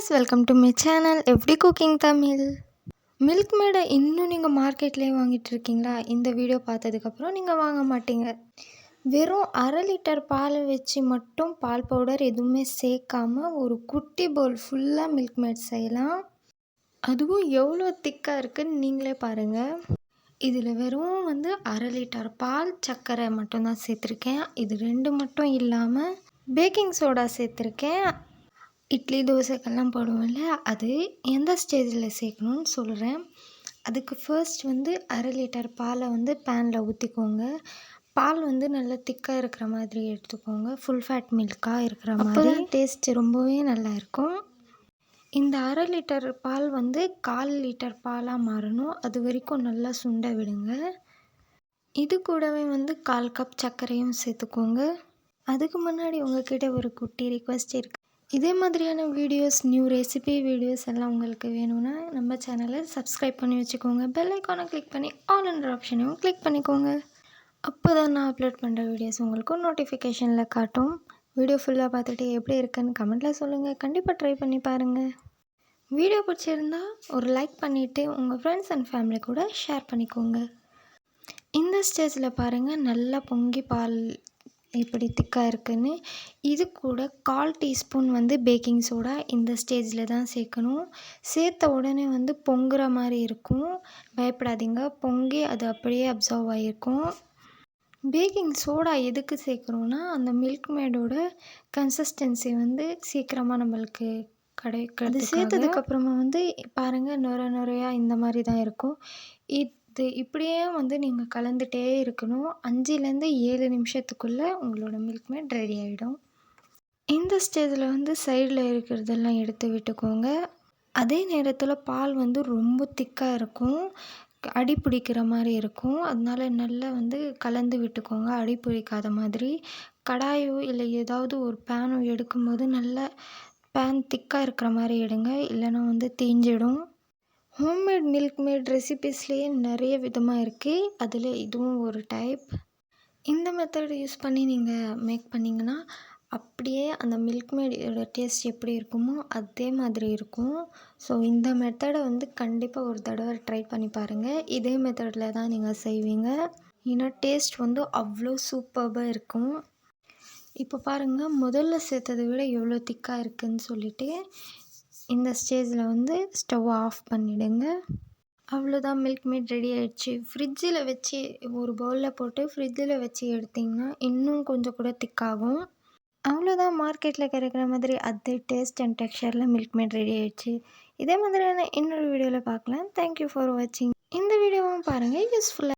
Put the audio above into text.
Guys, welcome to my channel எப்படி cooking Tamil. Milk மேடை இன்னும் நீங்கள் மார்க்கெட்லேயே வாங்கிட்டு இருக்கீங்களா? இந்த வீடியோ பார்த்ததுக்கப்புறம் நீங்கள் வாங்க மாட்டீங்க. வெறும் 1/2 லிட்டர் பால் வச்சு மட்டும் பால் பவுடர் எதுவுமே சேர்க்காமல் ஒரு குட்டி பவுல் ஃபுல்லாக மில்க் மேட் செய்யலாம். அதுவும் எவ்வளோ திக்காக இருக்குதுன்னு நீங்களே பாருங்கள். இதில் வெறும் 1/2 லிட்டர் பால், சர்க்கரை மட்டும்தான் சேர்த்துருக்கேன். இது 2 மட்டும் இல்லாமல் பேக்கிங் சோடா சேர்த்துருக்கேன். இட்லி தோசைக்கெல்லாம் போடுவோம்ல, அது எந்த ஸ்டேஜில் சேர்க்கணுன்னு சொல்கிறேன். அதுக்கு ஃபர்ஸ்ட் 1/2 லிட்டர் பாலை பேனில் ஊற்றிக்கோங்க. பால் நல்லா திக்காக இருக்கிற மாதிரி எடுத்துக்கோங்க. ஃபுல் ஃபேட் மில்காக இருக்கிற மாதிரி டேஸ்ட்டு ரொம்பவே நல்லா இருக்கும். இந்த 1/2 லிட்டர் பால் 1/4 லிட்டர் பாலாக மாறணும். அது வரைக்கும் நல்லா சுண்ட விடுங்க. இது கூடவே 1/4 கப் சர்க்கரையும் சேர்த்துக்கோங்க. அதுக்கு முன்னாடி உங்ககிட்ட ஒரு குட்டி ரிக்வெஸ்ட் இருக்குது. இதே மாதிரியான வீடியோஸ், நியூ ரெசிபி வீடியோஸ் எல்லாம் உங்களுக்கு வேணும்னா நம்ம சேனலை சப்ஸ்கிரைப் பண்ணி வச்சுக்கோங்க. பெல் ஐக்கானை கிளிக் பண்ணி ஆல் என்ற ஆப்ஷனையும் கிளிக் பண்ணிக்கோங்க. அப்போ தான் நான் அப்லோட் பண்ணுற வீடியோஸ் உங்களுக்கு நோட்டிஃபிகேஷனில் காட்டும். வீடியோ ஃபுல்லாக பார்த்துட்டு எப்படி இருக்குன்னு கமெண்ட்டில் சொல்லுங்கள். கண்டிப்பாக ட்ரை பண்ணி பாருங்கள். வீடியோ பிடிச்சிருந்தா ஒரு லைக் பண்ணிவிட்டு உங்கள் ஃப்ரெண்ட்ஸ் அண்ட் ஃபேமிலி கூட ஷேர் பண்ணிக்கோங்க. இந்த ஸ்டேஜில் பாருங்கள், நல்லா பொங்கி பால் எப்படி திக்காக இருக்குன்னு. இது கூட 1/4 டீஸ்பூன் பேக்கிங் சோடா இந்த ஸ்டேஜில் தான் சேர்க்கணும். சேர்த்த உடனே பொங்குற மாதிரி இருக்கும். பயப்படாதீங்க, பொங்கி அது அப்படியே அப்சர்வ் ஆகிருக்கும். பேக்கிங் சோடா எதுக்கு சேர்க்குறோன்னா, அந்த மில்க் மேடோட கன்சிஸ்டன்சி சீக்கிரமாக நம்மளுக்கு கிடைக்கும். அது சேர்த்ததுக்கப்புறமா பாருங்கள், நுரையாக இந்த மாதிரி தான் இருக்கும். இது இப்படியே நீங்கள் கலந்துகிட்டே இருக்கணும். 5லேருந்து 7 நிமிஷத்துக்குள்ளே உங்களோட மில்க் மேட் ரெடி ஆகிடும். இந்த ஸ்டேஜில் சைடில் இருக்கிறதெல்லாம் எடுத்து விட்டுக்கோங்க. அதே நேரத்தில் பால் ரொம்ப திக்காக இருக்கும், அடி பிடிக்கிற மாதிரி இருக்கும். அதனால நல்லா கலந்து விட்டுக்கோங்க, அடி பிடிக்காத மாதிரி. கடாயோ இல்லை ஏதாவது ஒரு பேனோ எடுக்கும்போது நல்லா பேன் திக்காக இருக்கிற மாதிரி எடுங்க, இல்லைன்னா தீஞ்சிடும். ஹோம்மேட் மில்க் மேட் ரெசிபீஸ்லேயே நிறைய விதமாக இருக்குது. அதில் இதுவும் ஒரு டைப். இந்த மெத்தட் யூஸ் பண்ணி நீங்கள் மேக் பண்ணிங்கன்னா அப்படியே அந்த மில்க் மேடோட டேஸ்ட் எப்படி இருக்குமோ அதே மாதிரி இருக்கும். ஸோ இந்த மெத்தடை கண்டிப்பாக ஒரு தடவை ட்ரை பண்ணி பாருங்கள். இதே மெத்தடில் தான் நீங்கள் செய்வீங்க. ஏன்னா டேஸ்ட் அவ்வளோ சூப்பராக இருக்கும். இப்போ பாருங்கள், முதல்ல சேர்த்ததை விட எவ்வளோ திக்காக இருக்குதுன்னு சொல்லிட்டு இந்த ஸ்டேஜில் ஸ்டவ் ஆஃப் பண்ணிவிடுங்க. அவ்வளோதான், மில்க் மேட் ரெடி ஆகிடுச்சு. ஃப்ரிட்ஜில் வச்சு ஒரு பவுலில் போட்டு ஃப்ரிட்ஜில் வச்சு எடுத்திங்கன்னா இன்னும் கொஞ்சம் கூட திக்காகும். அவ்வளோதான், மார்க்கெட்டில் கிடைக்கிற மாதிரி அதே டேஸ்ட் அண்ட் டெக்ஸ்சரில் மில்க் மேட் ரெடி ஆகிடுச்சு. இதே மாதிரியான இன்னொரு வீடியோவில் பார்க்கலாம். தேங்க்யூ ஃபார் வாட்சிங். இந்த வீடியோவும் பாருங்கள், யூஸ்ஃபுல்லாக